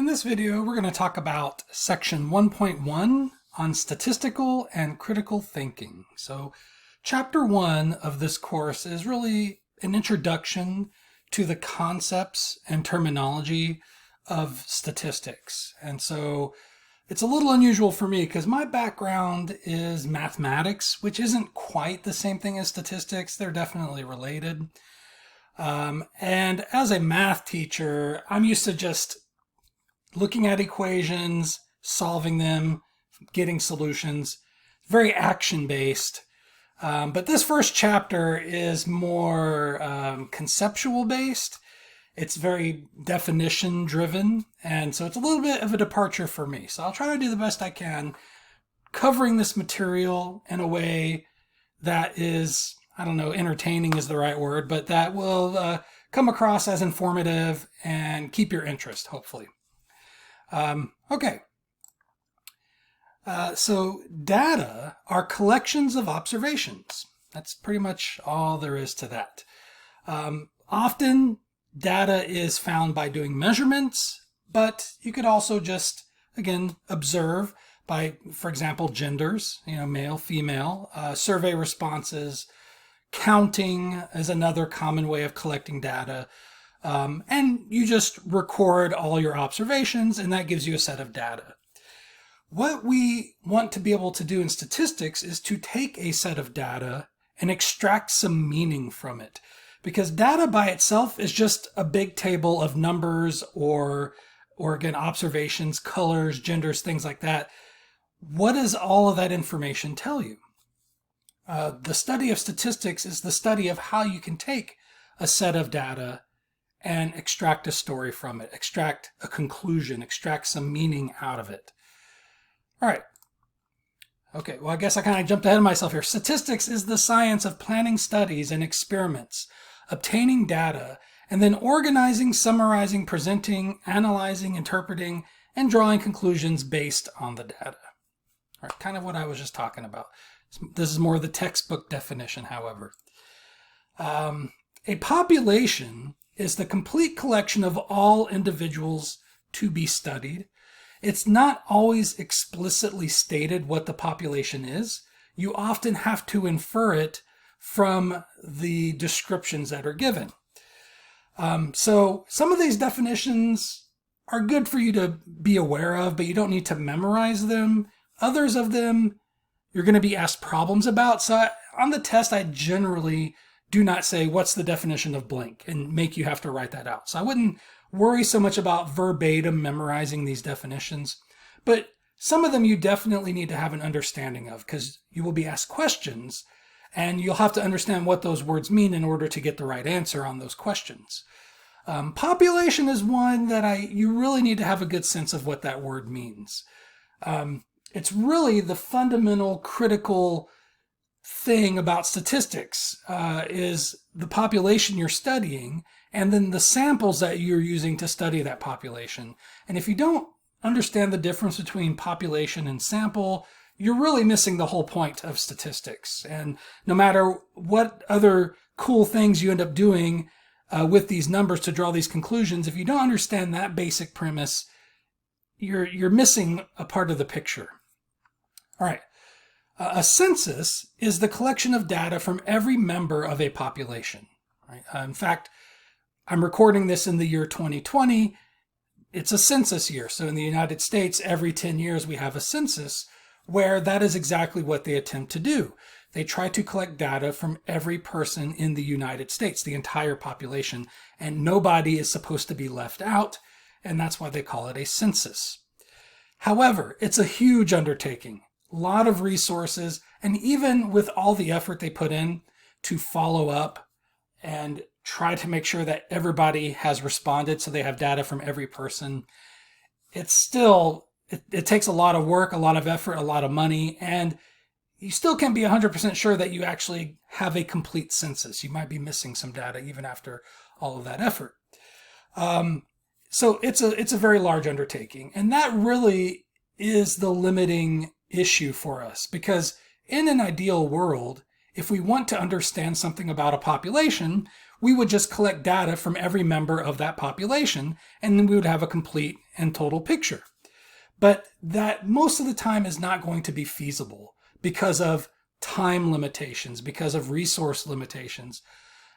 In this video, we're going to talk about section 1.1 on statistical and critical thinking. So chapter 1 of this course is really an introduction to the concepts and terminology of statistics. And so it's a little unusual for me because my background is mathematics, which isn't quite the same thing as statistics. They're definitely related. And as a math teacher, I'm used to just looking at equations, solving them, getting solutions, very action-based. But this first chapter is more conceptual-based. It's very definition-driven, and so it's a little bit of a departure for me. So I'll try to do the best I can covering this material in a way that is, I don't know, entertaining is the right word, but that will come across as informative and keep your interest, hopefully. Okay. So data are collections of observations. That's pretty much all there is to that. Often data is found by doing measurements, but you could also just, again, observe by, for example, genders, male, female, survey responses. Counting is another common way of collecting data. And you just record all your observations, and that gives you a set of data. What we want to be able to do in statistics is to take a set of data and extract some meaning from it. Because data by itself is just a big table of numbers or again, observations, colors, genders, things like that. What does all of that information tell you? The study of statistics is the study of how you can take a set of data and extract a story from it, extract a conclusion, extract some meaning out of it. All right. Okay, well, I guess I kind of jumped ahead of myself here. Statistics is the science of planning studies and experiments, obtaining data, and then organizing, summarizing, presenting, analyzing, interpreting, and drawing conclusions based on the data. All right, kind of what I was just talking about. This is more the textbook definition, however. A population is the complete collection of all individuals to be studied. It's not always explicitly stated what the population is. You often have to infer it from the descriptions that are given. So some of these definitions are good for you to be aware of, but you don't need to memorize them. Others of them you're going to be asked problems about. So on the test, I generally do not say, what's the definition of blank, and make you have to write that out. So I wouldn't worry so much about verbatim memorizing these definitions, but some of them you definitely need to have an understanding of because you will be asked questions and you'll have to understand what those words mean in order to get the right answer on those questions. Population is one that you really need to have a good sense of what that word means. It's really the fundamental critical thing about statistics is the population you're studying and then the samples that you're using to study that population. And if you don't understand the difference between population and sample, you're really missing the whole point of statistics. And no matter what other cool things you end up doing with these numbers to draw these conclusions, if you don't understand that basic premise, you're missing a part of the picture. All right. A census is the collection of data from every member of a population. Right? In fact, I'm recording this in the year 2020. It's a census year. So in the United States, every 10 years we have a census where that is exactly what they attempt to do. They try to collect data from every person in the United States, the entire population, and nobody is supposed to be left out, and that's why they call it a census. However, it's a huge undertaking. A lot of resources, and even with all the effort they put in to follow up and try to make sure that everybody has responded so they have data from every person, it's still, it takes a lot of work, a lot of effort, a lot of money, and you still can't be 100% sure that you actually have a complete census. You might be missing some data even after all of that effort. So it's a very large undertaking, and that really is the limiting issue for us, because in an ideal world, if we want to understand something about a population, we would just collect data from every member of that population, and then we would have a complete and total picture. But that most of the time is not going to be feasible because of time limitations, because of resource limitations,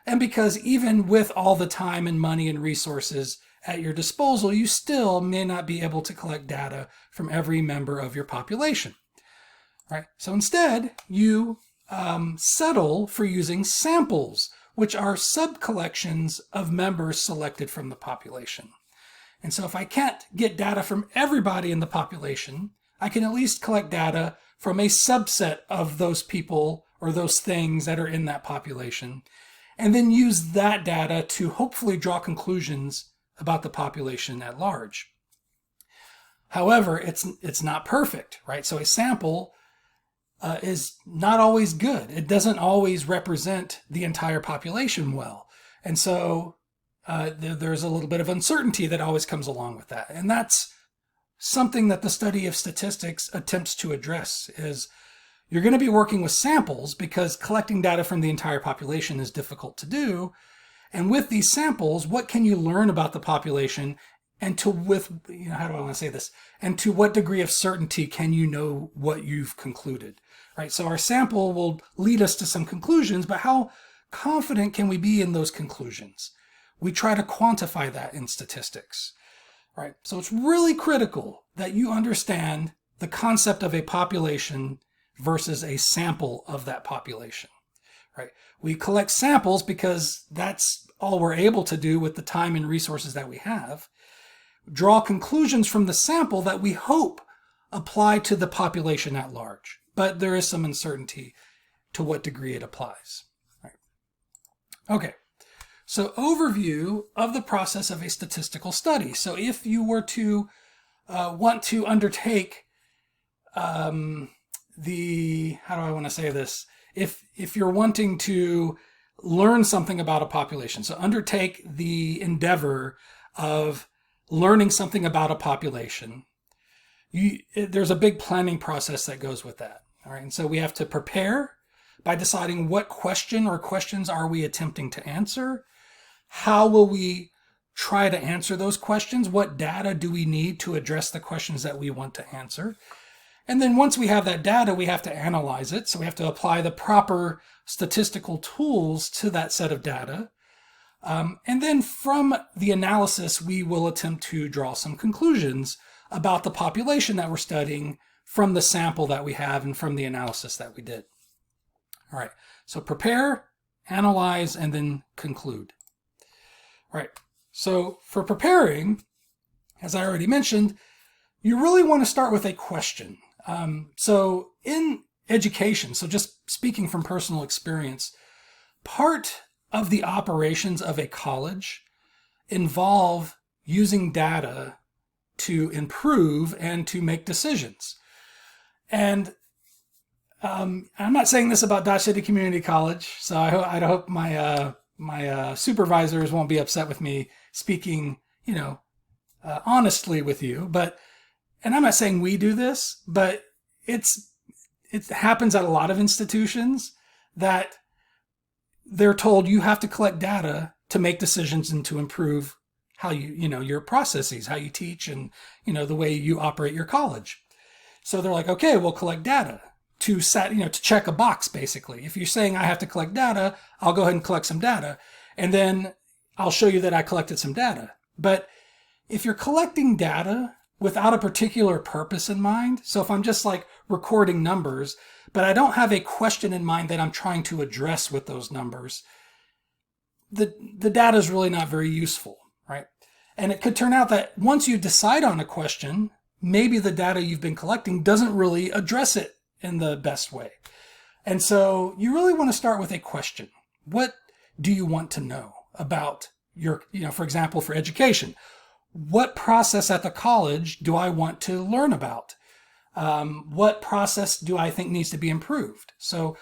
and because even with all the time and money and resources at your disposal, you still may not be able to collect data from every member of your population. Right? So instead, you settle for using samples, which are sub-collections of members selected from the population. And so if I can't get data from everybody in the population, I can at least collect data from a subset of those people or those things that are in that population, and then use that data to hopefully draw conclusions about the population at large. However, it's not perfect, right? So a sample is not always good. It doesn't always represent the entire population well. And so there's a little bit of uncertainty that always comes along with that. And that's something that the study of statistics attempts to address. Is you're going to be working with samples because collecting data from the entire population is difficult to do. And with these samples, what can you learn about the population, and to how do I want to say this? And to what degree of certainty can you know what you've concluded, right? So our sample will lead us to some conclusions, but how confident can we be in those conclusions? We try to quantify that in statistics, right? So it's really critical that you understand the concept of a population versus a sample of that population, right? We collect samples because that's all we're able to do with the time and resources that we have. Draw conclusions from the sample that we hope apply to the population at large, but there is some uncertainty to what degree it applies. Right. Okay, so overview of the process of a statistical study. So if you were to want to undertake how do I want to say this? If you're wanting to learn something about a population, so undertake the endeavor of learning something about a population, there's a big planning process that goes with that. All right, and so we have to prepare by deciding what question or questions are we attempting to answer. How will we try to answer those questions? What data do we need to address the questions that we want to answer? And then once we have that data, we have to analyze it. So we have to apply the proper statistical tools to that set of data. And then from the analysis, we will attempt to draw some conclusions about the population that we're studying from the sample that we have and from the analysis that we did. All right, so prepare, analyze, and then conclude. All right, so for preparing, as I already mentioned, you really want to start with a question. So in education, so just speaking from personal experience, part of the operations of a college involve using data to improve and to make decisions. And I'm not saying this about Dodge City Community College, so I hope my supervisors won't be upset with me speaking, honestly with you. And I'm not saying we do this, but it happens at a lot of institutions that they're told you have to collect data to make decisions and to improve how your processes, how you teach, and the way you operate your college. So they're like, okay, we'll collect data to check a box, basically. If you're saying I have to collect data, I'll go ahead and collect some data, and then I'll show you that I collected some data. But if you're collecting data without a particular purpose in mind, so if I'm just like recording numbers, but I don't have a question in mind that I'm trying to address with those numbers, the data is really not very useful, right? And it could turn out that once you decide on a question, maybe the data you've been collecting doesn't really address it in the best way. And so you really want to start with a question. What do you want to know about your, for example, for education? What process at the college do I want to learn about? What process do I think needs to be improved? So,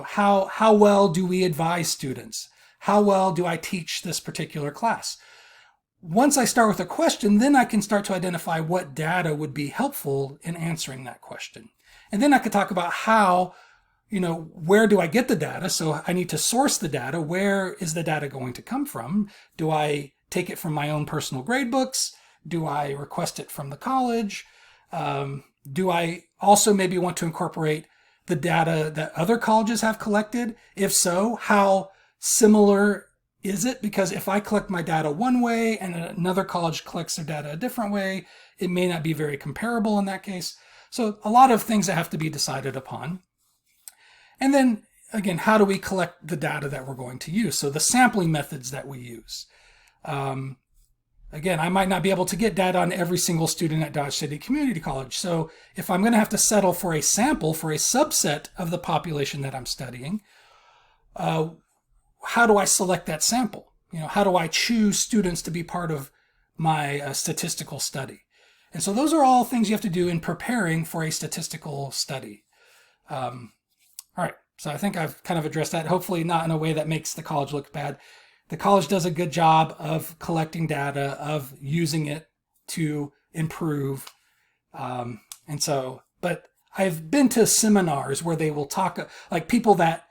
how well do we advise students? How well do I teach this particular class? Once I start with a question, then I can start to identify what data would be helpful in answering that question. And then I could talk about how, where do I get the data? So I need to source the data. Where is the data going to come from? Do I take it from my own personal grade books? Do I request it from the college? Do I also maybe want to incorporate the data that other colleges have collected? If so, how similar is it? Because if I collect my data one way and another college collects their data a different way, it may not be very comparable in that case. So a lot of things that have to be decided upon. And then again, how do we collect the data that we're going to use? So the sampling methods that we use. Again, I might not be able to get data on every single student at Dodge City Community College. So if I'm going to have to settle for a sample for a subset of the population that I'm studying, how do I select that sample? How do I choose students to be part of my statistical study? And so those are all things you have to do in preparing for a statistical study. All right, so I think I've kind of addressed that, hopefully not in a way that makes the college look bad. The college does a good job of collecting data, of using it to improve. But I've been to seminars where they will talk, like people that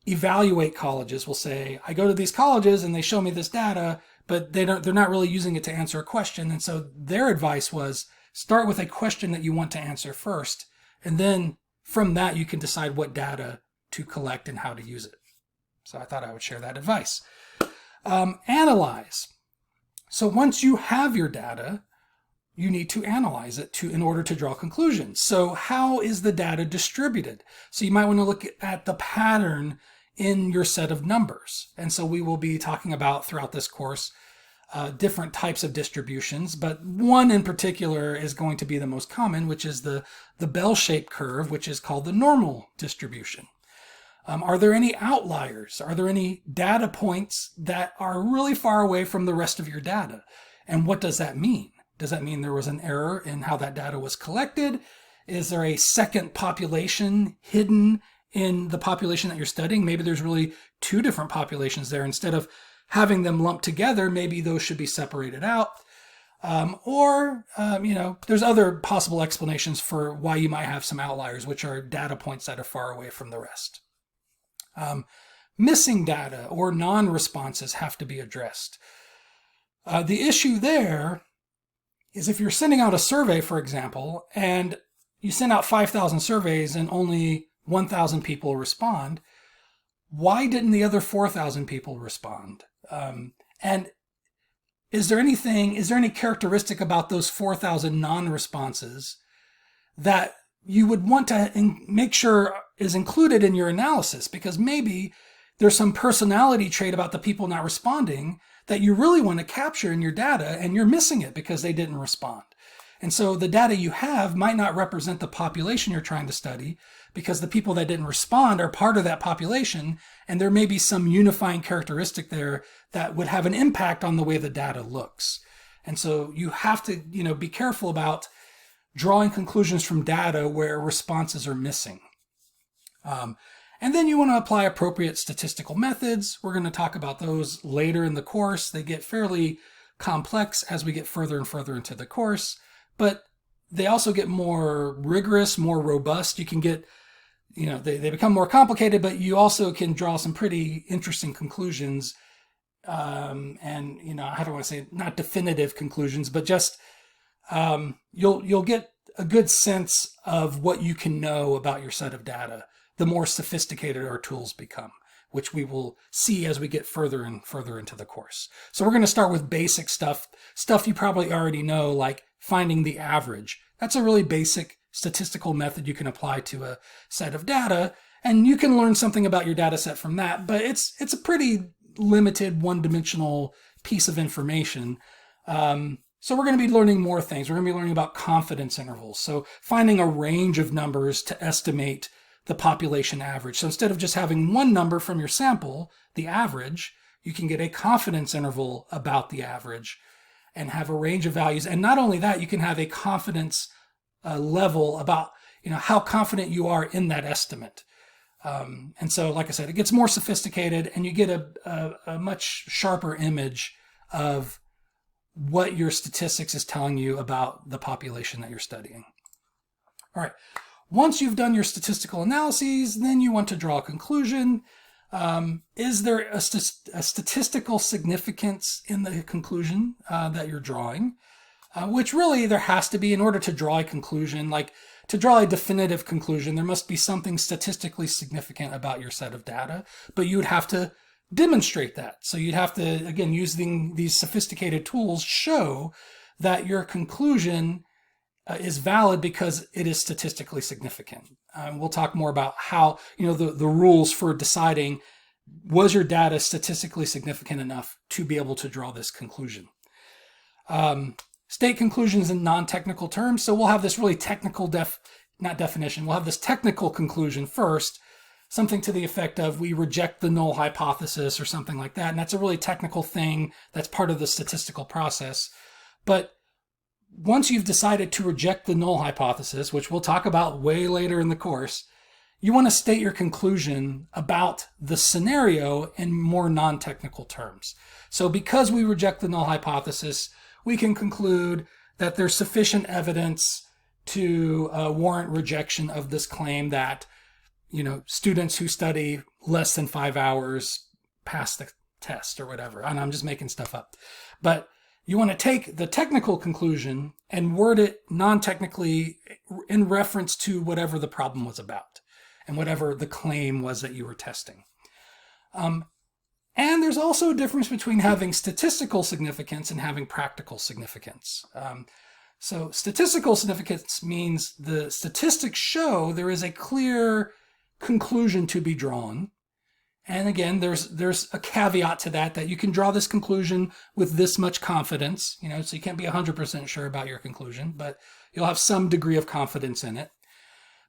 evaluate colleges will say, I go to these colleges and they show me this data, but they're not really using it to answer a question. And so their advice was start with a question that you want to answer first. And then from that, you can decide what data to collect and how to use it. So I thought I would share that advice. Analyze. So once you have your data, you need to analyze it in order to draw conclusions. So how is the data distributed? So you might want to look at the pattern in your set of numbers. And so we will be talking about throughout this course different types of distributions, but one in particular is going to be the most common, which is the bell-shaped curve, which is called the normal distribution. Are there any outliers? Are there any data points that are really far away from the rest of your data? And what does that mean? Does that mean there was an error in how that data was collected? Is there a second population hidden in the population that you're studying? Maybe there's really two different populations there. Instead of having them lumped together, maybe those should be separated out. There's other possible explanations for why you might have some outliers, which are data points that are far away from the rest. Missing data or non-responses have to be addressed. The issue there is if you're sending out a survey, for example, and you send out 5,000 surveys and only 1,000 people respond, why didn't the other 4,000 people respond? And is there any characteristic about those 4,000 non-responses that you would want to make sure is included in your analysis? Because maybe there's some personality trait about the people not responding that you really want to capture in your data, and you're missing it because they didn't respond. And so the data you have might not represent the population you're trying to study, because the people that didn't respond are part of that population, and there may be some unifying characteristic there that would have an impact on the way the data looks. And so you have to, be careful about drawing conclusions from data where responses are missing. And then you want to apply appropriate statistical methods. We're going to talk about those later in the course. They get fairly complex as we get further and further into the course, but they also get more rigorous, more robust. You can get, they become more complicated, but you also can draw some pretty interesting conclusions. How do I want to say, not definitive conclusions, but just you'll get a good sense of what you can know about your set of data the more sophisticated our tools become, which we will see as we get further and further into the course. So we're going to start with basic stuff you probably already know, like finding the average. That's a really basic statistical method you can apply to a set of data, and you can learn something about your data set from that, but it's a pretty limited one-dimensional piece of information. So we're going to be learning more things. We're going to be learning about confidence intervals. So finding a range of numbers to estimate the population average. So instead of just having one number from your sample, the average, you can get a confidence interval about the average and have a range of values. And not only that, you can have a confidence level about how confident you are in that estimate. And so, like I said, it gets more sophisticated, and you get a much sharper image of what your statistics is telling you about the population that you're studying. All right. Once you've done your statistical analyses, then you want to draw a conclusion. Is there a statistical significance in the conclusion that you're drawing? which really there has to be in order to draw a conclusion. Like to draw a definitive conclusion, there must be something statistically significant about your set of data, but you would have to demonstrate that. So you'd have to, again, using these sophisticated tools, show that your conclusion is valid because it is statistically significant. We'll talk more about how, the rules for deciding, was your data statistically significant enough to be able to draw this conclusion. State conclusions in non-technical terms. So we'll have this really technical we'll have this technical conclusion first, something to the effect of we reject the null hypothesis or something like that. And that's a really technical thing that's part of the statistical process. But once you've decided to reject the null hypothesis, which we'll talk about way later in the course, you want to state your conclusion about the scenario in more non-technical terms. So because we reject the null hypothesis, we can conclude that there's sufficient evidence to warrant rejection of this claim that, students who study less than 5 hours pass the test or whatever. And I'm just making stuff up. But you want to take the technical conclusion and word it non-technically in reference to whatever the problem was about and whatever the claim was that you were testing. And there's also a difference between having statistical significance and having practical significance. So statistical significance means the statistics show there is a clear conclusion to be drawn. And again, there's a caveat to that you can draw this conclusion with this much confidence, so you can't be 100% sure about your conclusion, but you'll have some degree of confidence in it.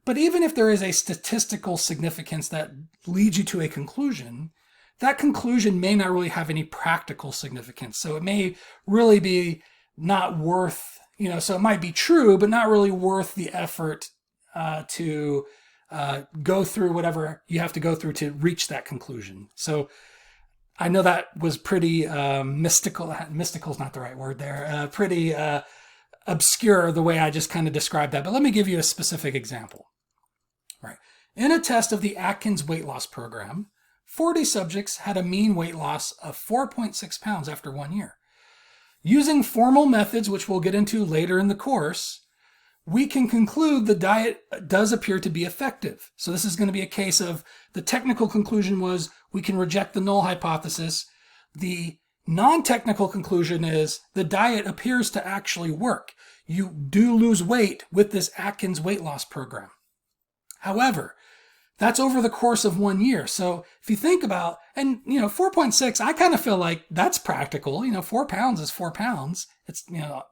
But even if there is a statistical significance that leads you to a conclusion, that conclusion may not really have any practical significance. So it may really be not worth, so it might be true, but not really worth the effort to go through whatever you have to go through to reach that conclusion. So I know that was pretty mystical. Mystical is not the right word there. Pretty obscure the way I just kind of described that. But let me give you a specific example. Right. In a test of the Atkins weight loss program, 40 subjects had a mean weight loss of 4.6 pounds after 1 year. Using formal methods, which we'll get into later in the course, we can conclude the diet does appear to be effective. So this is going to be a case of the technical conclusion was we can reject the null hypothesis. The non-technical conclusion is the diet appears to actually work. You do lose weight with this Atkins weight loss program. However, that's over the course of 1 year. So if you think about, and 4.6, I kind of feel like that's practical. 4 pounds is 4 pounds. It's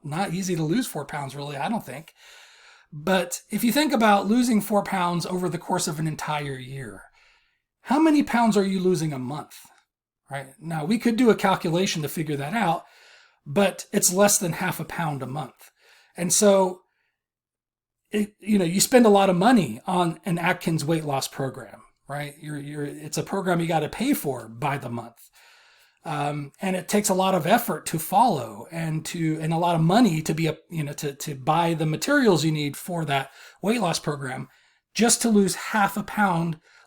not easy to lose 4 pounds, really, I don't think. But if you think about losing 4 pounds over the course of an entire year, how many pounds are you losing a month? Right? Now, we could do a calculation to figure that out, but it's less than half a pound a month. And so, you spend a lot of money on an Atkins weight loss program, right? It's a program you got to pay for by the month. And it takes a lot of effort to follow and a lot of money to be to buy the materials you need for that weight loss program just to lose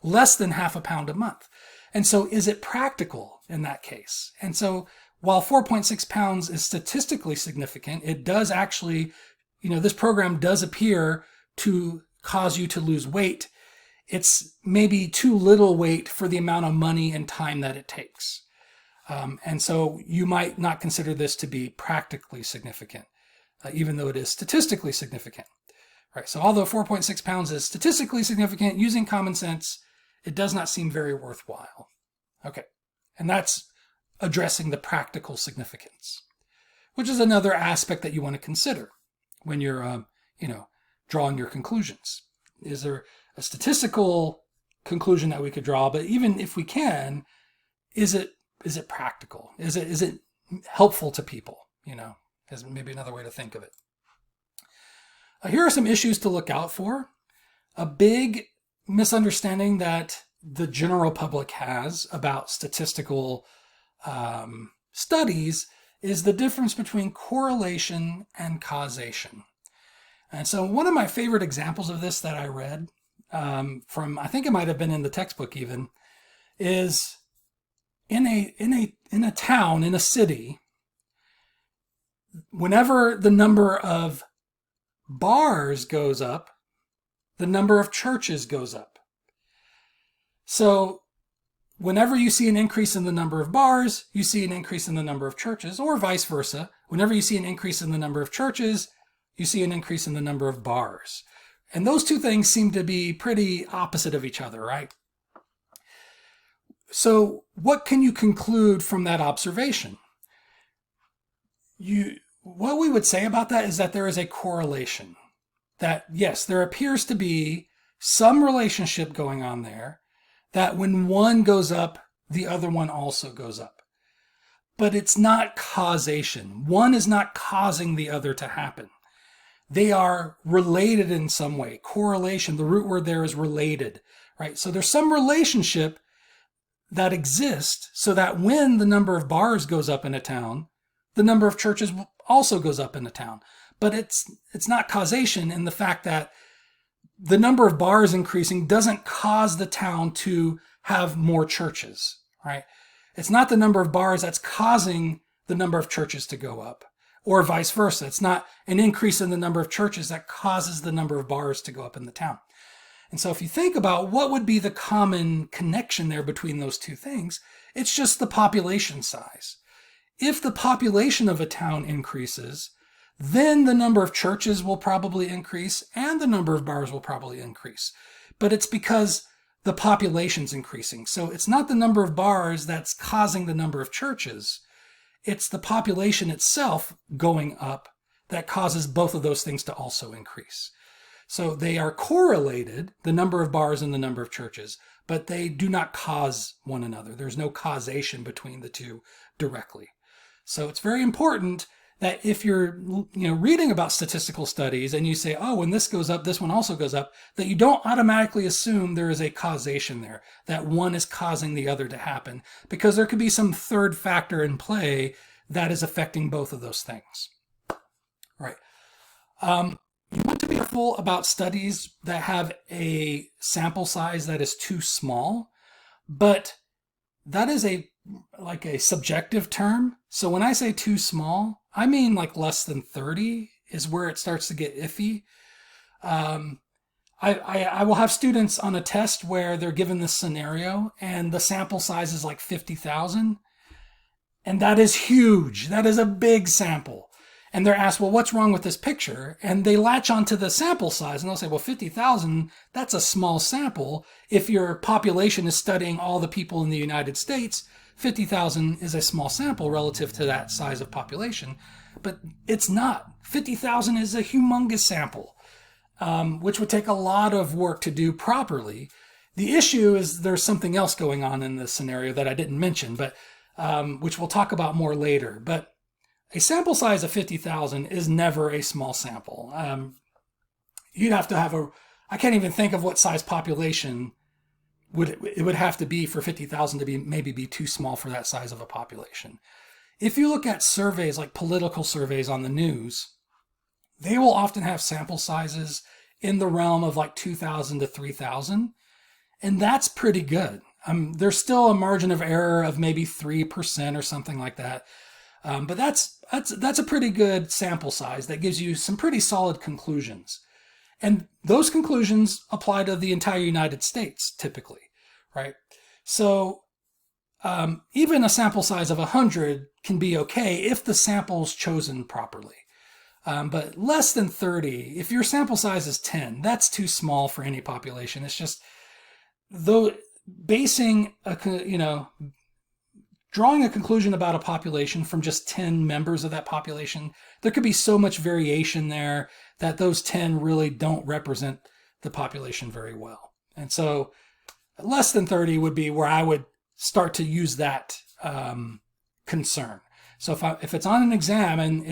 less than half a pound a month. And so is it practical in that case? And so while 4.6 pounds is statistically significant, it does actually, this program does appear to cause you to lose weight. It's maybe too little weight for the amount of money and time that it takes. And so you might not consider this to be practically significant, even though it is statistically significant. Right. So although 4.6 pounds is statistically significant, using common sense, it does not seem very worthwhile. Okay. And that's addressing the practical significance, which is another aspect that you want to consider when you're, drawing your conclusions. Is there a statistical conclusion that we could draw? But even if we can, is it practical? Is it helpful to people? Is maybe another way to think of it. Here are some issues to look out for. A big misunderstanding that the general public has about statistical studies is the difference between correlation and causation. And so one of my favorite examples of this that I read from, I think it might have been in the textbook even, is in a town, in a city, whenever the number of bars goes up, the number of churches goes up. So whenever you see an increase in the number of bars, you see an increase in the number of churches, or vice versa. Whenever you see an increase in the number of churches, you see an increase in the number of bars. And those two things seem to be pretty opposite of each other, right? So what can you conclude from that observation? What we would say about that is that there is a correlation. That, yes, there appears to be some relationship going on there, that when one goes up, the other one also goes up. But it's not causation. One is not causing the other to happen. They are related in some way. Correlation, the root word there is related, right? So there's some relationship that exists so that when the number of bars goes up in a town, the number of churches also goes up in a town. But it's not causation in the fact that the number of bars increasing doesn't cause the town to have more churches, right? It's not the number of bars that's causing the number of churches to go up, or vice versa. It's not an increase in the number of churches that causes the number of bars to go up in the town. And so if you think about what would be the common connection there between those two things, it's just the population size. If the population of a town increases, then the number of churches will probably increase and the number of bars will probably increase. But it's because the population's increasing. So it's not the number of bars that's causing the number of churches. It's the population itself going up that causes both of those things to also increase. So they are correlated, the number of bars and the number of churches, but they do not cause one another. There's no causation between the two directly. So it's very important that if you're reading about statistical studies and you say, oh, when this goes up, this one also goes up, that you don't automatically assume there is a causation there, that one is causing the other to happen, because there could be some third factor in play that is affecting both of those things. Right. You want to be careful about studies that have a sample size that is too small, but that is a subjective term. So when I say too small, I mean like less than 30 is where it starts to get iffy. I will have students on a test where they're given this scenario and the sample size is like 50,000. And that is huge. That is a big sample. And they're asked, well, what's wrong with this picture? And they latch onto the sample size and they'll say, well, 50,000, that's a small sample. If your population is studying all the people in the United States, 50,000 is a small sample relative to that size of population. But it's not. 50,000 is a humongous sample, which would take a lot of work to do properly. The issue is there's something else going on in this scenario that I didn't mention, but which we'll talk about more later. But a sample size of 50,000 is never a small sample. You'd have to have I can't even think of what size population it would have to be for 50,000 to maybe be too small for that size of a population. If you look at surveys like political surveys on the news, they will often have sample sizes in the realm of like 2,000 to 3,000. And that's pretty good. There's still a margin of error of maybe 3% or something like that. But that's a pretty good sample size that gives you some pretty solid conclusions. And those conclusions apply to the entire United States typically, right? So even a sample size of 100 can be okay if the sample's chosen properly. But less than 30, if your sample size is 10, that's too small for any population. It's just, though, drawing a conclusion about a population from just 10 members of that population, there could be so much variation there that those 10 really don't represent the population very well. And so less than 30 would be where I would start to use that concern. So if it's on an exam and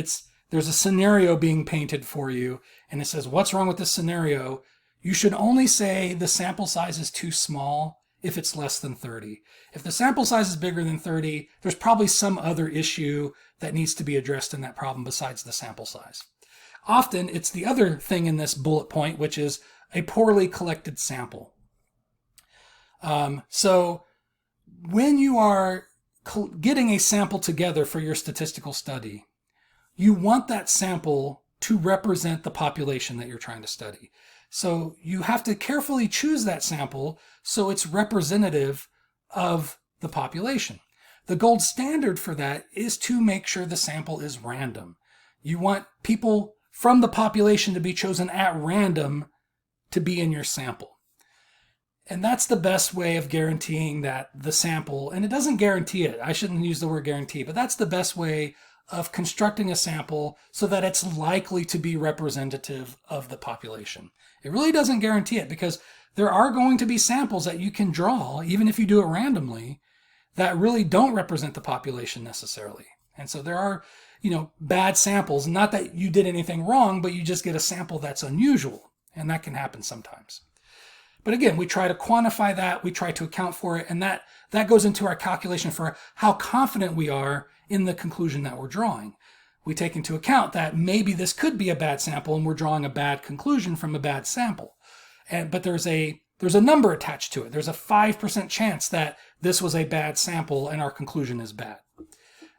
there's a scenario being painted for you and it says, what's wrong with this scenario? You should only say the sample size is too small if it's less than 30. If the sample size is bigger than 30, there's probably some other issue that needs to be addressed in that problem besides the sample size. Often it's the other thing in this bullet point, which is a poorly collected sample. So when you are getting a sample together for your statistical study, you want that sample to represent the population that you're trying to study. So you have to carefully choose that sample so it's representative of the population. The gold standard for that is to make sure the sample is random. You want people from the population to be chosen at random to be in your sample. And that's the best way of guaranteeing that the sample, and it doesn't guarantee it, I shouldn't use the word guarantee, but that's the best way of constructing a sample so that it's likely to be representative of the population. It really doesn't guarantee it, because there are going to be samples that you can draw, even if you do it randomly, that really don't represent the population necessarily. And so there are, bad samples, not that you did anything wrong, but you just get a sample that's unusual, and that can happen sometimes. But again, we try to quantify that, we try to account for it, and that goes into our calculation for how confident we are in the conclusion that we're drawing. We take into account that maybe this could be a bad sample and we're drawing a bad conclusion from a bad sample. But there's a number attached to it. There's a 5% chance that this was a bad sample and our conclusion is bad.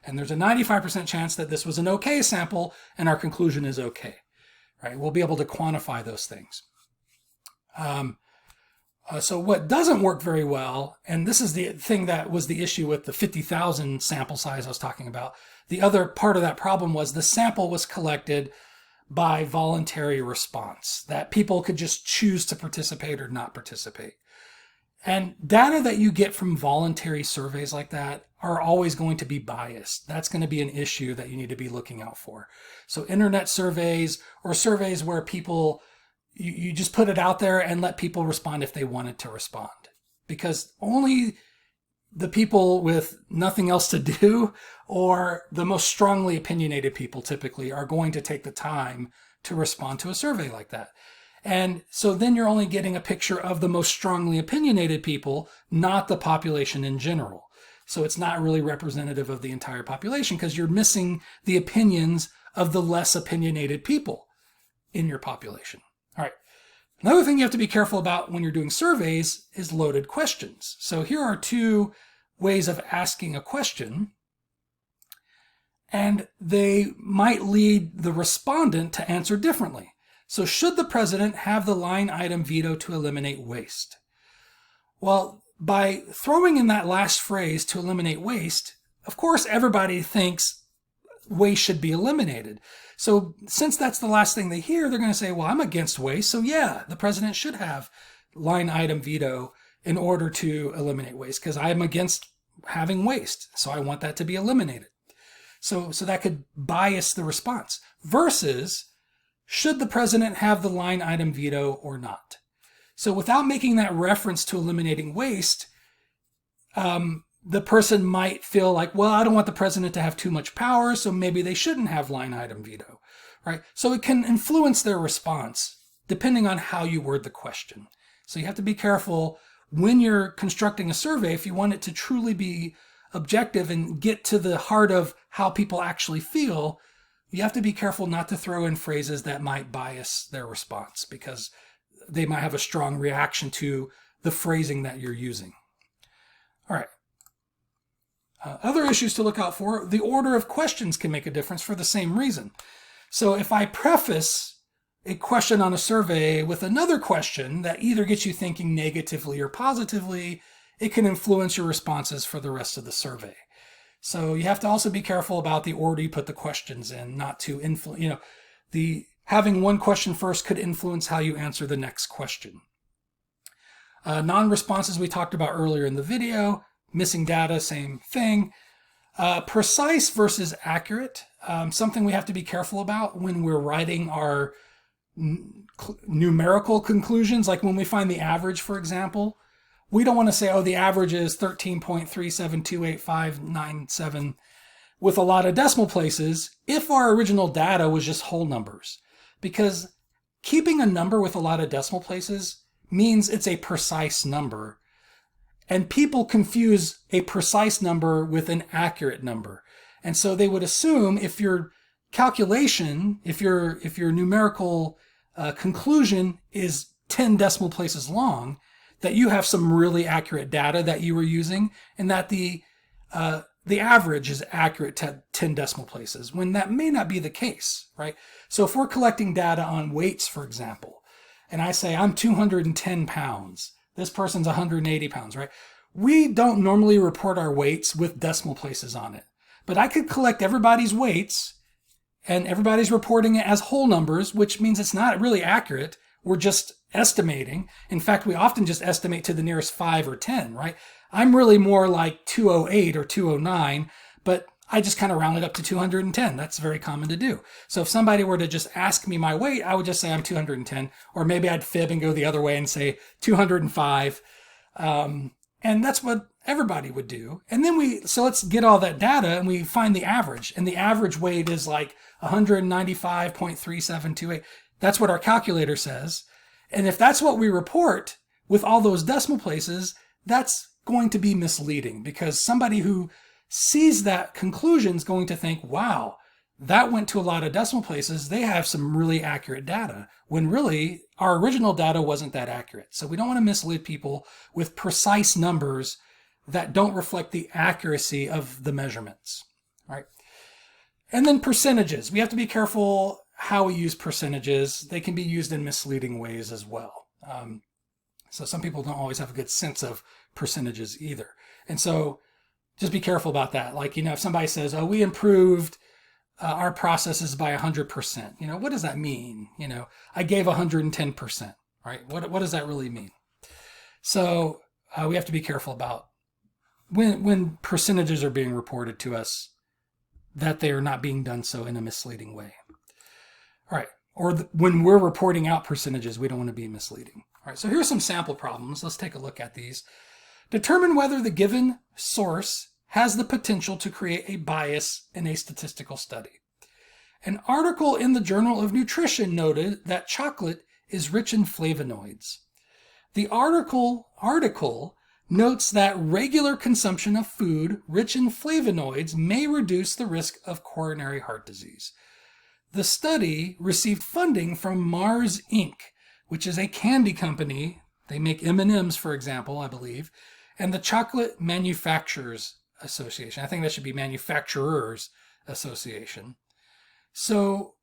And there's a 95% chance that this was an okay sample and our conclusion is okay. Right? We'll be able to quantify those things. So what doesn't work very well, and this is the thing that was the issue with the 50,000 sample size I was talking about, the other part of that problem was the sample was collected by voluntary response, that people could just choose to participate or not participate. And data that you get from voluntary surveys like that are always going to be biased. That's going to be an issue that you need to be looking out for. So internet surveys or surveys where people, you just put it out there and let people respond if they wanted to respond. Because only the people with nothing else to do or the most strongly opinionated people typically are going to take the time to respond to a survey like that. And so then you're only getting a picture of the most strongly opinionated people, not the population in general. So it's not really representative of the entire population because you're missing the opinions of the less opinionated people in your population. All right. Another thing you have to be careful about when you're doing surveys is loaded questions. So here are two ways of asking a question, and they might lead the respondent to answer differently. So should the president have the line item veto to eliminate waste? Well, by throwing in that last phrase, to eliminate waste, of course everybody thinks waste should be eliminated. So since that's the last thing they hear, they're going to say, well, I'm against waste. So yeah, the president should have line item veto in order to eliminate waste because I'm against having waste. So I want that to be eliminated. So that could bias the response versus should the president have the line item veto or not? So without making that reference to eliminating waste, the person might feel like, well, I don't want the president to have too much power, so maybe they shouldn't have line item veto, right? So it can influence their response depending on how you word the question. So you have to be careful when you're constructing a survey, if you want it to truly be objective and get to the heart of how people actually feel, you have to be careful not to throw in phrases that might bias their response because they might have a strong reaction to the phrasing that you're using. All right. Other issues to look out for, the order of questions can make a difference for the same reason. So if I preface a question on a survey with another question that either gets you thinking negatively or positively, it can influence your responses for the rest of the survey. So you have to also be careful about the order you put the questions in, not to influence, having one question first could influence how you answer the next question. Non-responses we talked about earlier in the video, missing data, same thing. Precise versus accurate, something we have to be careful about when we're writing our numerical conclusions, like when we find the average, for example. We don't want to say, oh, the average is 13.3728597 with a lot of decimal places if our original data was just whole numbers. Because keeping a number with a lot of decimal places means it's a precise number. And people confuse a precise number with an accurate number. And so they would assume if your calculation, if your numerical conclusion is 10 decimal places long, that you have some really accurate data that you were using, and that the the average is accurate to 10 decimal places, when that may not be the case, right? So if we're collecting data on weights, for example, and I say I'm 210 pounds, this person's 180 pounds, right? We don't normally report our weights with decimal places on it, but I could collect everybody's weights and everybody's reporting it as whole numbers, which means it's not really accurate. We're just estimating. In fact, we often just estimate to the nearest 5 or 10, right? I'm really more like 208 or 209, but I just kind of round it up to 210. That's very common to do. So if somebody were to just ask me my weight, I would just say I'm 210, or maybe I'd fib and go the other way and say 205. And that's what everybody would do. And then so let's get all that data and we find the average. And the average weight is like 195.3728. That's what our calculator says. And if that's what we report with all those decimal places, that's going to be misleading, because somebody who sees that conclusion is going to think, wow, that went to a lot of decimal places. They have some really accurate data, when really our original data wasn't that accurate. So we don't want to mislead people with precise numbers that don't reflect the accuracy of the measurements, right? And then percentages. We have to be careful how we use percentages. They can be used in misleading ways as well. So some people don't always have a good sense of percentages either. And so just be careful about that. Like, if somebody says, oh, we improved our processes by 100%, what does that mean? I gave 110%, right? What does that really mean? So we have to be careful about when percentages are being reported to us, that they are not being done so in a misleading way. All right. Or when we're reporting out percentages, we don't want to be misleading. All right. So here's some sample problems. Let's take a look at these. Determine whether the given source has the potential to create a bias in a statistical study. An article in the Journal of Nutrition noted that chocolate is rich in flavonoids. The article notes that regular consumption of food rich in flavonoids may reduce the risk of coronary heart disease. The study received funding from Mars Inc., which is a candy company. They make M&Ms, for example, I believe, and the Chocolate Manufacturers Association. I think that should be Manufacturers Association. So,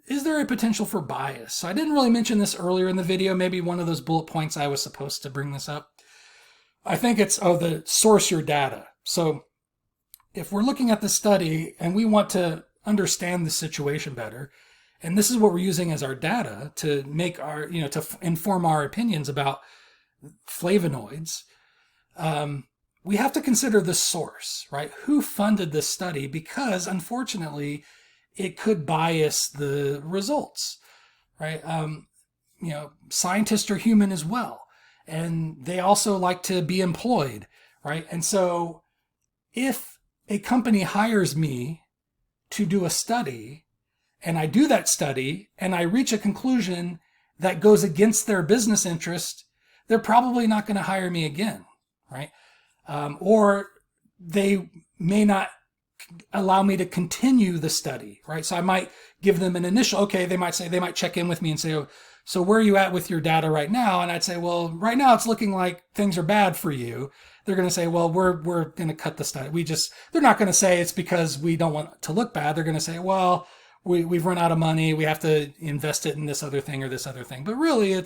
is there a potential for bias? So I didn't really mention this earlier in the video. Maybe one of those bullet points I was supposed to bring this up. I think it's, the source your data. So if we're looking at the study and we want to understand the situation better, and this is what we're using as our data to make our, to inform our opinions about flavonoids, we have to consider the source, right? Who funded this study? Because unfortunately, it could bias the results, right? Scientists are human as well, and they also like to be employed, right? And so if a company hires me to do a study, and I do that study, and I reach a conclusion that goes against their business interest, they're probably not going to hire me again, right? Or they may not allow me to continue the study, right? So I might give them an initial, they might check in with me and say, oh, so where are you at with your data right now? And I'd say, well, right now it's looking like things are bad for you. They're going to say, well, we're going to cut the study. They're not going to say it's because we don't want to look bad. They're going to say, well, we've run out of money. We have to invest it in this other thing or this other thing. But really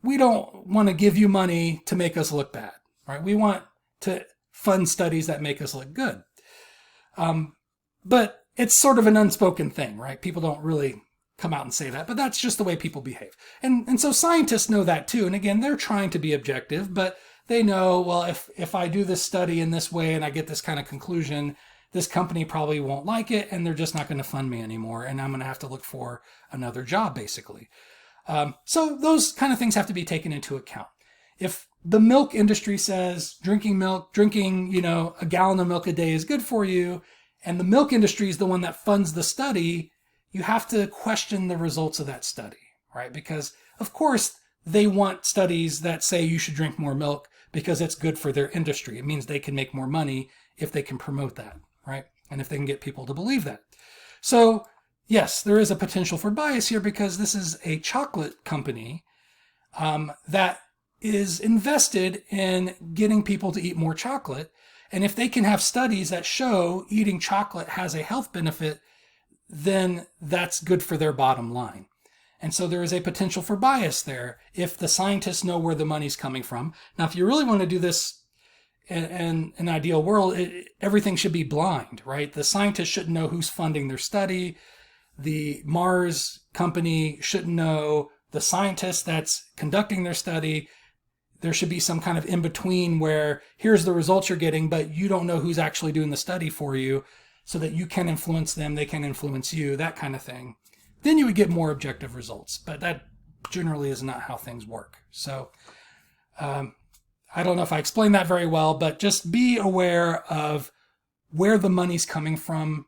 we don't want to give you money to make us look bad, right? We want to fund studies that make us look good. But it's sort of an unspoken thing, right? People don't really come out and say that, but that's just the way people behave. And so scientists know that too. And again, they're trying to be objective, but they know, well, if I do this study in this way and I get this kind of conclusion, this company probably won't like it and they're just not going to fund me anymore. And I'm going to have to look for another job, basically. So those kind of things have to be taken into account. If the milk industry says drinking a gallon of milk a day is good for you, and the milk industry is the one that funds the study, you have to question the results of that study, right? Because of course they want studies that say you should drink more milk because it's good for their industry. It means they can make more money if they can promote that, right? And if they can get people to believe that. So yes, there is a potential for bias here because this is a chocolate company that is invested in getting people to eat more chocolate. And if they can have studies that show eating chocolate has a health benefit, then that's good for their bottom line. And so there is a potential for bias there if the scientists know where the money's coming from. Now, if you really want to do this in an ideal world, everything should be blind, right? The scientists shouldn't know who's funding their study. The Mars company shouldn't know the scientist that's conducting their study. There should be some kind of in-between where here's the results you're getting, but you don't know who's actually doing the study for you so that you can influence them, they can influence you, that kind of thing. Then you would get more objective results, but that generally is not how things work. So I don't know if I explained that very well, but just be aware of where the money's coming from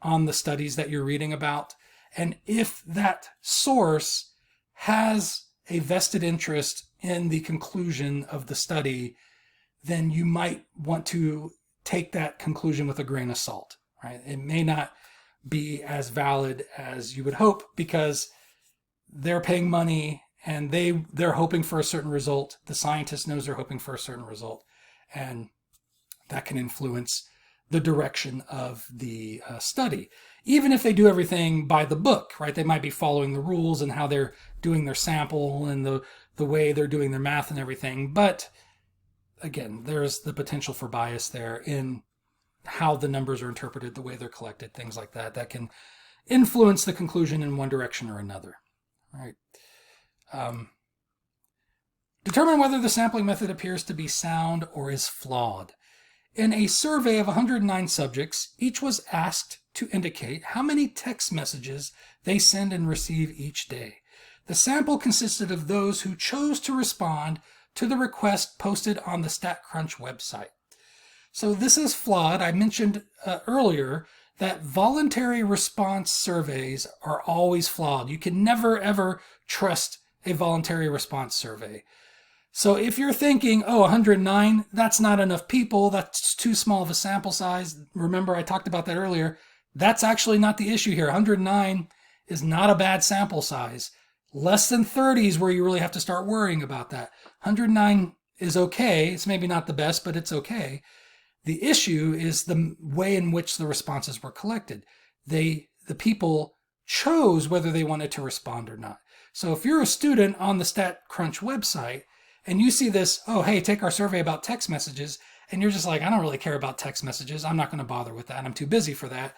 on the studies that you're reading about. And if that source has a vested interest in the conclusion of the study, then you might want to take that conclusion with a grain of salt, right? It may not be as valid as you would hope because they're paying money and they're hoping for a certain result. The scientist knows they're hoping for a certain result, and that can influence the direction of the study. Even if they do everything by the book, right? They might be following the rules and how they're doing their sample and the way they're doing their math and everything. But again, there's the potential for bias there in how the numbers are interpreted, the way they're collected, things like that, that can influence the conclusion in one direction or another, right? Determine whether the sampling method appears to be sound or is flawed. In a survey of 109 subjects, each was asked to indicate how many text messages they send and receive each day. The sample consisted of those who chose to respond to the request posted on the StatCrunch website. So this is flawed. I mentioned earlier that voluntary response surveys are always flawed. You can never, ever trust a voluntary response survey. So if you're thinking, 109, that's not enough people, that's too small of a sample size. Remember, I talked about that earlier. That's actually not the issue here. 109 is not a bad sample size. Less than 30 is where you really have to start worrying about that. 109 is okay. It's maybe not the best, but it's okay. The issue is the way in which the responses were collected. The people chose whether they wanted to respond or not. So if you're a student on the StatCrunch website and you see this, hey, take our survey about text messages, and you're just like, I don't really care about text messages. I'm not going to bother with that. I'm too busy for that.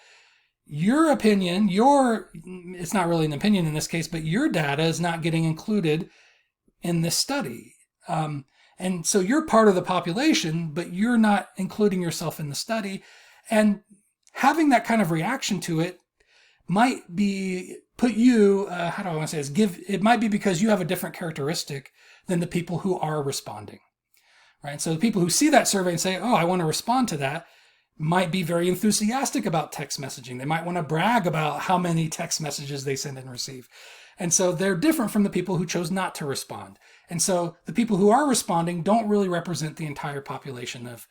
Your opinion, it's not really an opinion in this case, but your data is not getting included in this study. And so you're part of the population, but you're not including yourself in the study. And having that kind of reaction to it might be put you, how do I want to say this? It might be because you have a different characteristic than the people who are responding, right? So the people who see that survey and say, I want to respond to that, might be very enthusiastic about text messaging. They might want to brag about how many text messages they send and receive. And so they're different from the people who chose not to respond. And so the people who are responding don't really represent the entire population of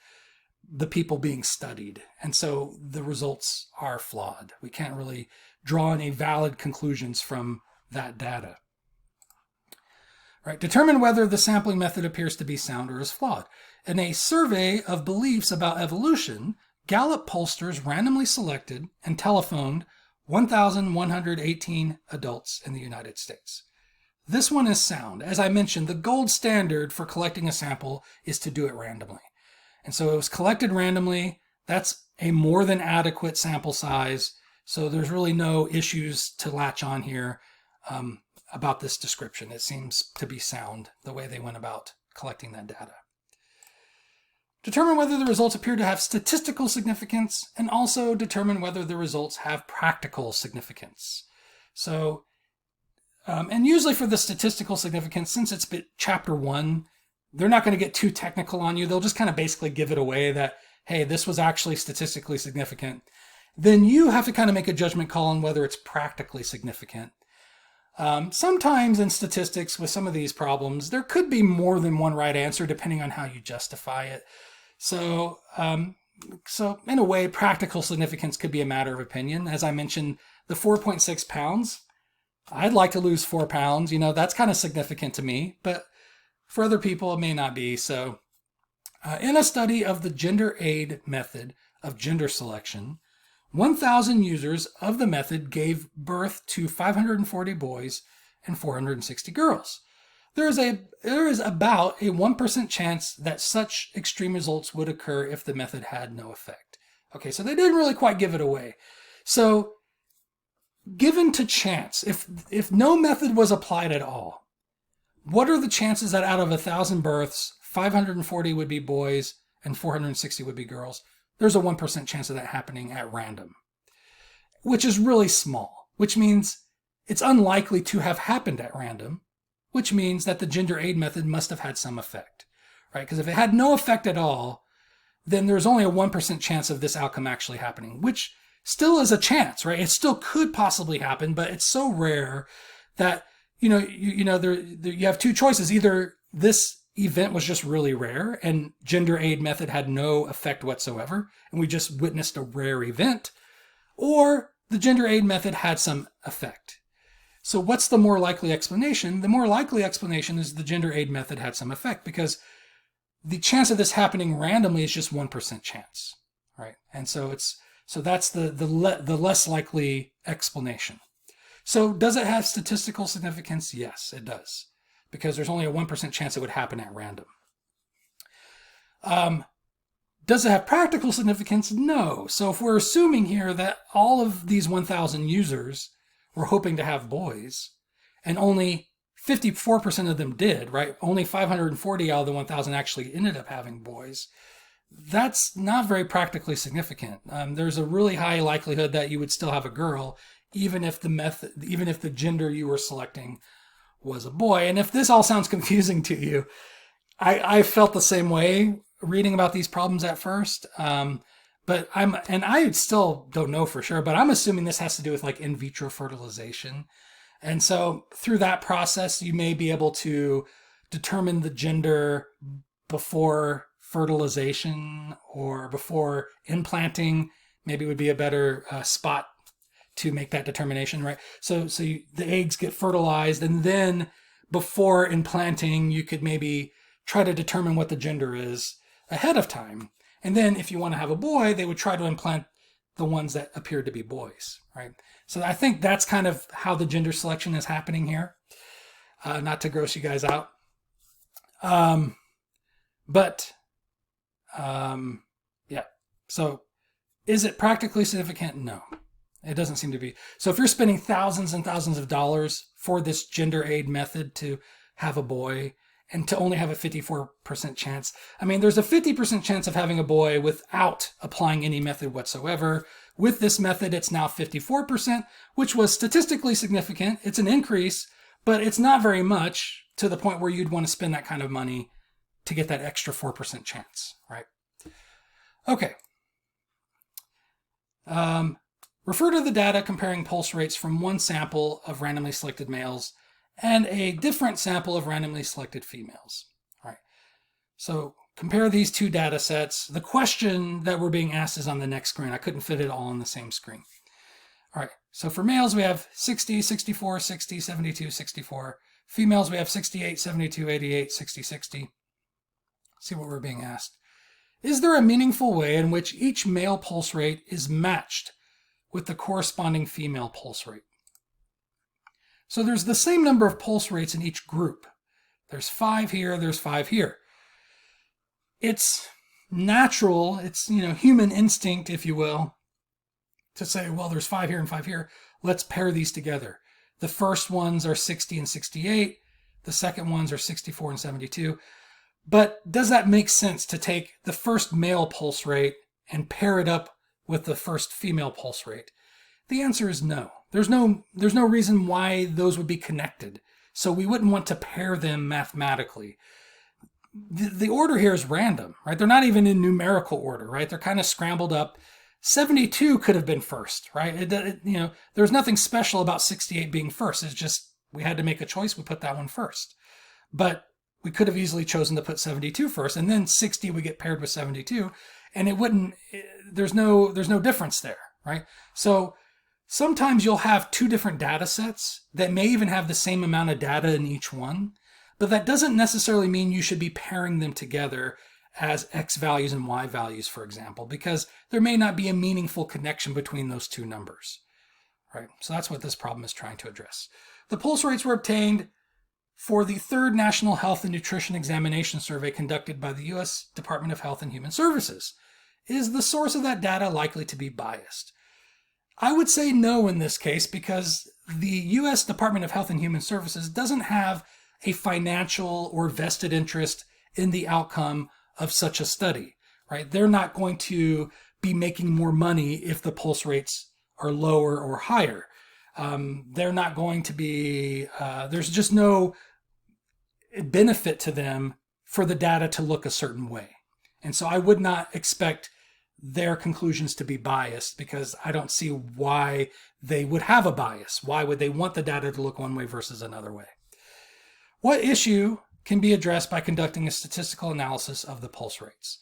the people being studied. And so the results are flawed. We can't really draw any valid conclusions from that data. Right. Determine whether the sampling method appears to be sound or is flawed. In a survey of beliefs about evolution, Gallup pollsters randomly selected and telephoned 1,118 adults in the United States. This one is sound. As I mentioned, the gold standard for collecting a sample is to do it randomly. And so it was collected randomly. That's a more than adequate sample size. So there's really no issues to latch on here about this description. It seems to be sound the way they went about collecting that data. Determine whether the results appear to have statistical significance, and also determine whether the results have practical significance. So, and usually for the statistical significance, since it's chapter 1, they're not going to get too technical on you. They'll just kind of basically give it away that, hey, this was actually statistically significant. Then you have to kind of make a judgment call on whether it's practically significant. Sometimes in statistics with some of these problems, there could be more than one right answer depending on how you justify it. So in a way, practical significance could be a matter of opinion. As I mentioned, the 4.6 pounds, I'd like to lose 4 pounds. That's kind of significant to me, but for other people, it may not be. So In a study of the gender aid method of gender selection, 1,000 users of the method gave birth to 540 boys and 460 girls. There is about a 1% chance that such extreme results would occur if the method had no effect. Okay, so they didn't really quite give it away. So, given to chance, if no method was applied at all, what are the chances that out of 1,000 births, 540 would be boys and 460 would be girls? There's a 1% chance of that happening at random, which is really small, which means it's unlikely to have happened at random, which means that the gender aid method must have had some effect, right? Because if it had no effect at all, then there's only a 1% chance of this outcome actually happening, which still is a chance, right? It still could possibly happen, but it's so rare that, you have two choices. Either this event was just really rare and gender aid method had no effect whatsoever, and we just witnessed a rare event, or the gender aid method had some effect. So what's the more likely explanation? The more likely explanation is the gender aid method had some effect, because the chance of this happening randomly is just 1% chance, right? And so that's the less likely explanation. So does it have statistical significance? Yes, it does, because there's only a 1% chance it would happen at random. Does it have practical significance? No. So if we're assuming here that all of these 1,000 users were hoping to have boys, and only 54% of them did, right? Only 540 out of the 1,000 actually ended up having boys. That's not very practically significant. There's a really high likelihood that you would still have a girl, even if the gender you were selecting was a boy. And if this all sounds confusing to you, I felt the same way reading about these problems at first. But I still don't know for sure, but I'm assuming this has to do with like in vitro fertilization. And so through that process, you may be able to determine the gender before fertilization or before implanting. Maybe would be a better spot to make that determination, right? So the eggs get fertilized, and then before implanting, you could maybe try to determine what the gender is ahead of time. And then if you want to have a boy, they would try to implant the ones that appeared to be boys, right? So I think that's kind of how the gender selection is happening here. Not to gross you guys out. Yeah. So is it practically significant? No, it doesn't seem to be. So if you're spending thousands and thousands of dollars for this gender aid method to have a boy, and to only have a 54% chance. I mean, there's a 50% chance of having a boy without applying any method whatsoever. With this method, it's now 54%, which was statistically significant. It's an increase, but it's not very much to the point where you'd want to spend that kind of money to get that extra 4% chance, right? Okay. Refer to the data comparing pulse rates from one sample of randomly selected males and a different sample of randomly selected females. All right. So compare these two data sets. The question that we're being asked is on the next screen. I couldn't fit it all on the same screen. All right. So for males, we have 60, 64, 60, 72, 64. Females, we have 68, 72, 88, 60, 60. See what we're being asked. Is there a meaningful way in which each male pulse rate is matched with the corresponding female pulse rate? So there's the same number of pulse rates in each group. There's 5 here, there's 5 here. It's natural, it's human instinct, if you will, to say, well, there's 5 here and 5 here. Let's pair these together. The first ones are 60 and 68. The second ones are 64 and 72. But does that make sense to take the first male pulse rate and pair it up with the first female pulse rate? The answer is no. There's no reason why those would be connected. So we wouldn't want to pair them mathematically. The order here is random, right? They're not even in numerical order, right? They're kind of scrambled up. 72 could have been first, right? There's nothing special about 68 being first. It's just we had to make a choice. We put that one first. But we could have easily chosen to put 72 first, and then 60 would get paired with 72, and there's no difference there, right? So sometimes you'll have two different data sets that may even have the same amount of data in each one, but that doesn't necessarily mean you should be pairing them together as X values and Y values, for example, because there may not be a meaningful connection between those two numbers. Right? So that's what this problem is trying to address. The pulse rates were obtained for the third National Health and Nutrition Examination Survey conducted by the U.S. Department of Health and Human Services. Is the source of that data likely to be biased? I would say no in this case because the U.S. Department of Health and Human Services doesn't have a financial or vested interest in the outcome of such a study, right? They're not going to be making more money if the pulse rates are lower or higher. They're not going to be, there's just no benefit to them for the data to look a certain way. And so I would not expect their conclusions to be biased because I don't see why they would have a bias. Why would they want the data to look one way versus another way? What issue can be addressed by conducting a statistical analysis of the pulse rates?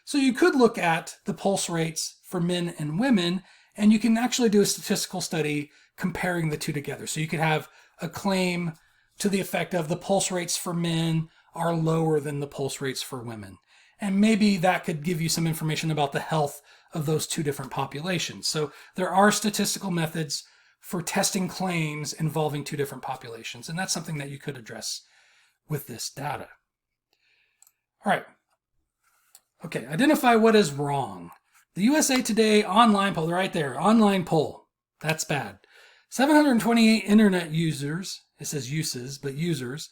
So you could look at the pulse rates for men and women, and you can actually do a statistical study comparing the two together. So you could have a claim to the effect of the pulse rates for men are lower than the pulse rates for women. And maybe that could give you some information about the health of those two different populations. So there are statistical methods for testing claims involving two different populations, and that's something that you could address with this data. All right. Okay, identify what is wrong. The USA Today online poll, right there, online poll. That's bad. 728 internet users, it says uses, but users,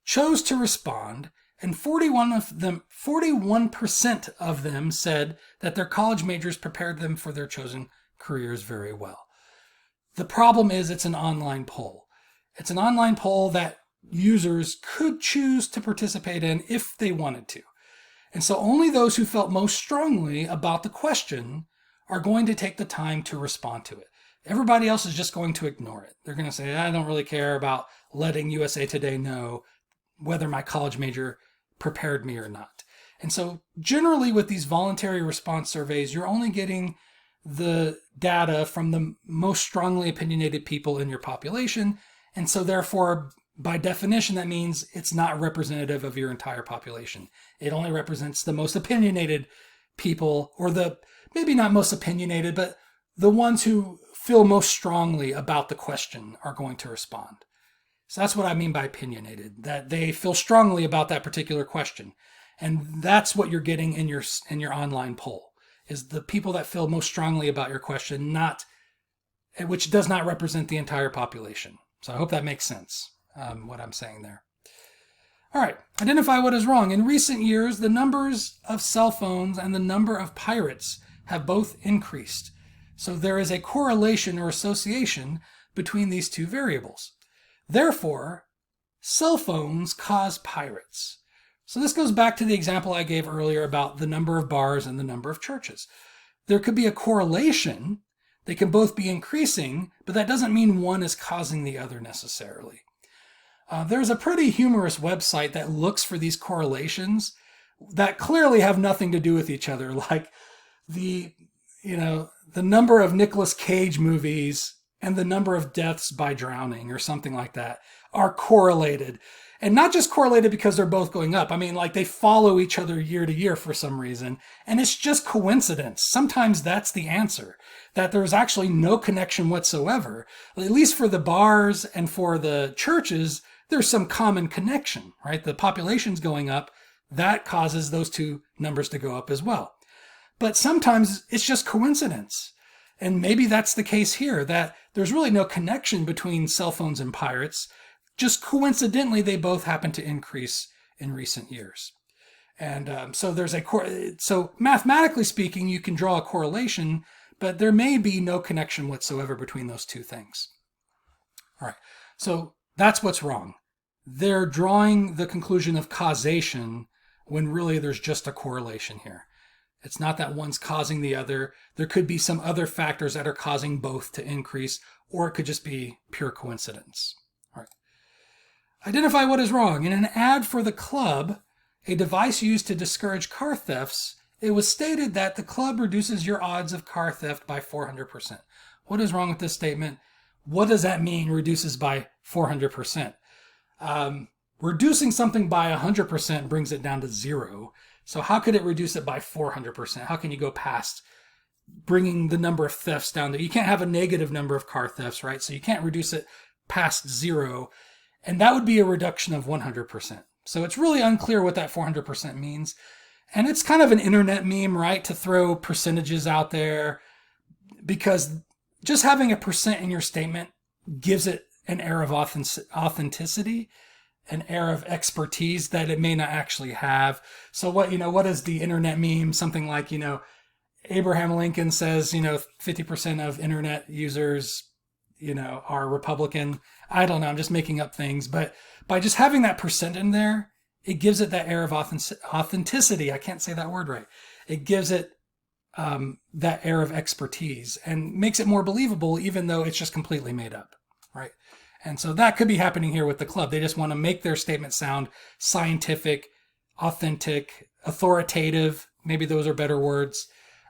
chose to respond, and 41% of them said that their college majors prepared them for their chosen careers very well. The problem is it's an online poll. It's an online poll that users could choose to participate in if they wanted to. And so only those who felt most strongly about the question are going to take the time to respond to it. Everybody else is just going to ignore it. They're going to say, I don't really care about letting USA Today know whether my college major prepared me or not. And so generally with these voluntary response surveys, you're only getting the data from the most strongly opinionated people in your population. And so therefore, by definition, that means it's not representative of your entire population. It only represents the most opinionated people, or the maybe not most opinionated, but the ones who feel most strongly about the question are going to respond. So that's what I mean by opinionated, that they feel strongly about that particular question. And that's what you're getting in your online poll, is the people that feel most strongly about your question, which does not represent the entire population. So I hope that makes sense, what I'm saying there. All right, identify what is wrong. In recent years, the numbers of cell phones and the number of pirates have both increased. So there is a correlation or association between these two variables. Therefore, cell phones cause pirates. So this goes back to the example I gave earlier about the number of bars and the number of churches. There could be a correlation. They can both be increasing, but that doesn't mean one is causing the other necessarily. There's a pretty humorous website that looks for these correlations that clearly have nothing to do with each other, like the number of Nicolas Cage movies and the number of deaths by drowning or something like that are correlated. And not just correlated because they're both going up. I mean, like they follow each other year to year for some reason. And it's just coincidence. Sometimes that's the answer, that there's actually no connection whatsoever. At least for the bars and for the churches, there's some common connection, right? The population's going up. That causes those two numbers to go up as well. But sometimes it's just coincidence. And maybe that's the case here, that there's really no connection between cell phones and pirates. Just coincidentally, they both happen to increase in recent years. And so mathematically speaking, you can draw a correlation, but there may be no connection whatsoever between those two things. All right, so that's what's wrong. They're drawing the conclusion of causation when really there's just a correlation here. It's not that one's causing the other. There could be some other factors that are causing both to increase, or it could just be pure coincidence. All right. Identify what is wrong. In an ad for the club, a device used to discourage car thefts, it was stated that the club reduces your odds of car theft by 400%. What is wrong with this statement? What does that mean, reduces by 400%? Reducing something by 100% brings it down to zero. So how could it reduce it by 400%? How can you go past bringing the number of thefts down there? You can't have a negative number of car thefts, right? So you can't reduce it past 0. And that would be a reduction of 100%. So it's really unclear what that 400% means. And it's kind of an internet meme, right? To throw percentages out there, because just having a percent in your statement gives it an air of authenticity, an air of expertise that it may not actually have. So what is the internet meme? Something like, Abraham Lincoln says, 50% of internet users, are Republican. I don't know. I'm just making up things. But by just having that percent in there, it gives it that air of authenticity. I can't say that word right. It gives it that air of expertise and makes it more believable, even though it's just completely made up, right? And so that could be happening here with the club. They just want to make their statement sound scientific, authentic, authoritative. Maybe those are better words.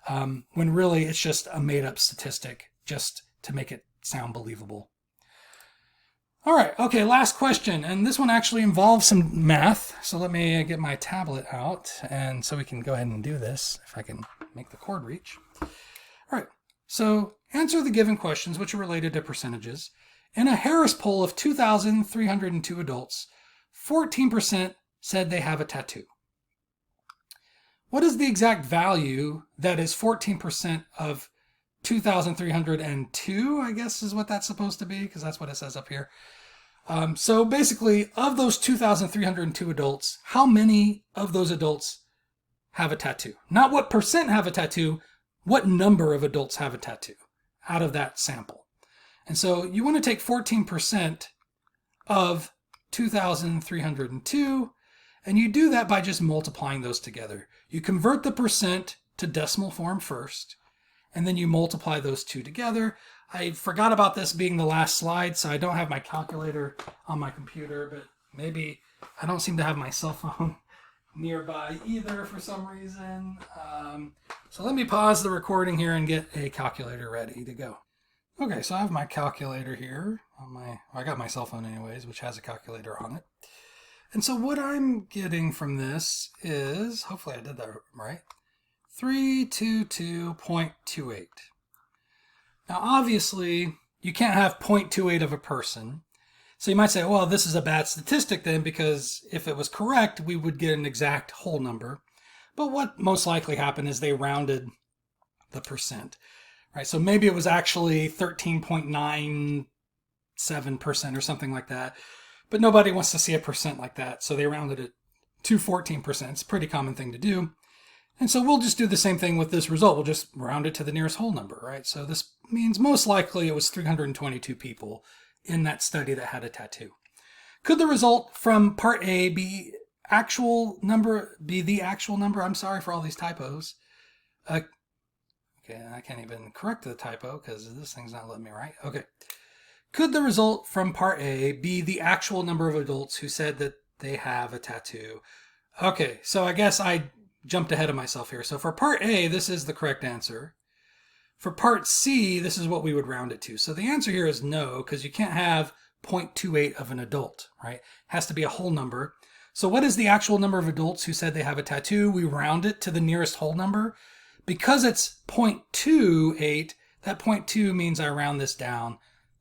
When really it's just a made up statistic just to make it sound believable. All right. Okay. Last question. And this one actually involves some math. So let me get my tablet out and so we can go ahead and do this if I can make the cord reach. All right. So answer the given questions, which are related to percentages. In a Harris poll of 2,302 adults, 14% said they have a tattoo. What is the exact value that is 14% of 2,302, I guess is what that's supposed to be, because that's what it says up here. So basically, of those 2,302 adults, how many of those adults have a tattoo? Not what percent have a tattoo, what number of adults have a tattoo out of that sample. And so you want to take 14% of 2,302, and you do that by just multiplying those together. You convert the percent to decimal form first, and then you multiply those two together. I forgot about this being the last slide, so I don't have my calculator on my computer, but maybe I don't seem to have my cell phone nearby either for some reason. So let me pause the recording here and get a calculator ready to go. Okay, so I have my calculator here on I got my cell phone anyways, which has a calculator on it. And so what I'm getting from this is, hopefully I did that right, 322.28. Now, obviously, you can't have 0.28 of a person. So you might say, well, this is a bad statistic then, because if it was correct, we would get an exact whole number. But what most likely happened is they rounded the percent, right? So maybe it was actually 13.97% or something like that. But nobody wants to see a percent like that, so they rounded it to 14%. It's a pretty common thing to do. And so we'll just do the same thing with this result. We'll just round it to the nearest whole number, right? So this means most likely it was 322 people in that study that had a tattoo. Could the result from part A be the actual number? I'm sorry for all these typos. Okay, I can't even correct the typo because this thing's not letting me write. Okay. Could the result from part A be the actual number of adults who said that they have a tattoo? Okay, so I guess I jumped ahead of myself here. So for part A, this is the correct answer. For part C, this is what we would round it to. So the answer here is no, because you can't have 0.28 of an adult, right? It has to be a whole number. So what is the actual number of adults who said they have a tattoo? We round it to the nearest whole number. Because it's 0.28, that 0.2 means I round this down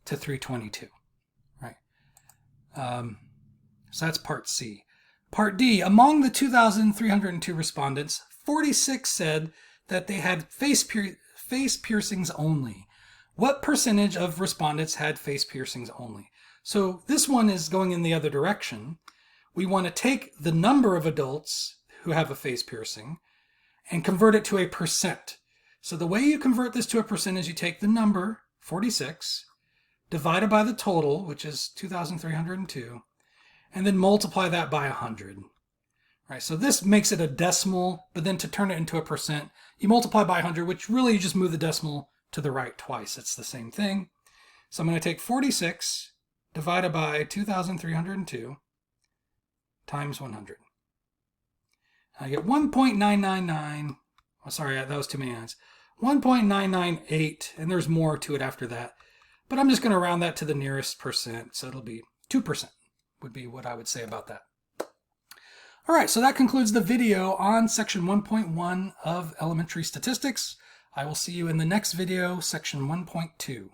to 322, right? So that's part C. Part D, among the 2,302 respondents, 46 said that they had face piercings only. What percentage of respondents had face piercings only? So this one is going in the other direction. We want to take the number of adults who have a face piercing and convert it to a percent. So the way you convert this to a percent is you take the number, 46, divided by the total, which is 2,302, and then multiply that by 100. Right, so this makes it a decimal, but then to turn it into a percent, you multiply by 100, which really you just move the decimal to the right twice. It's the same thing. So I'm going to take 46 divided by 2,302 times 100. I get 1.999. Oh, sorry, that was too many nines. 1.998, and there's more to it after that. But I'm just going to round that to the nearest percent, so it'll be 2%. Would be what I would say about that. All right, so that concludes the video on section 1.1 of elementary statistics. I will see you in the next video, section 1.2.